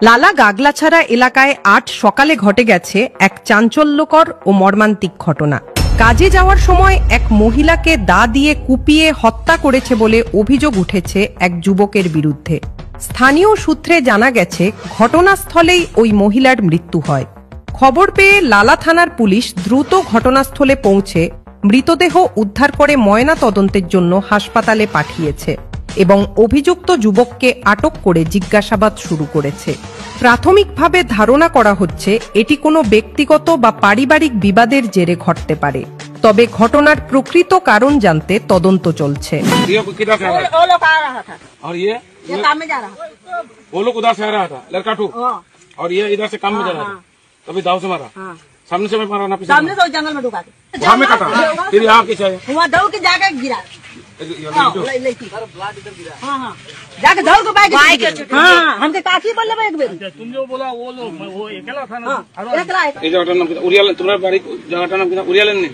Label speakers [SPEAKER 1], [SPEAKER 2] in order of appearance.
[SPEAKER 1] লালা গাগলাছড়া এলাকায় ৮ সকালে ঘটে গেছে এক চাঞ্চল্যকর ও মর্মান্তিক ঘটনা। কাজে যাওয়ার সময় এক মহিলাকে দা দিয়ে কুপিয়ে হত্যা করেছে বলে অভিযোগ উঠেছে এক যুবকের বিরুদ্ধে। স্থানীয় সূত্রে জানা গেছে ঘটনাস্থলেই ওই মহিলার মৃত্যু হয়। খবর পেয়ে লালা থানার পুলিশ দ্রুত ঘটনাস্থলে পৌঁছে মৃতদেহ উদ্ধার করে ময়না তদন্তের জন্য হাসপাতালে পাঠিয়েছে এবং অভিযুক্ত যুবককে আটক করে জিজ্ঞাসাবাদ শুরু করেছে। প্রাথমিকভাবে ধারণা করা হচ্ছে এটি কোনো ব্যক্তিগত বা পারিবারিক বিবাদের জেরে ঘটতে পারে, তবে ঘটনার প্রকৃত কারণ জানতে তদন্ত চলছে।
[SPEAKER 2] सामने से मारा ना, सामने से जंगल में ढुका वहां में काटा, फिर यहाँ कैसे वहाँ दौड़ के जाके गिरा, हाँ जाके दौड़ के बाइक, हाँ हमसे काफी बोल रहे एक बार तुम जो बोला वो लोग वो अकेला था ना, अकेला। ये जगह नाम उरियालन, तुम्हारा बाड़ी जगह नाम उरियालन ने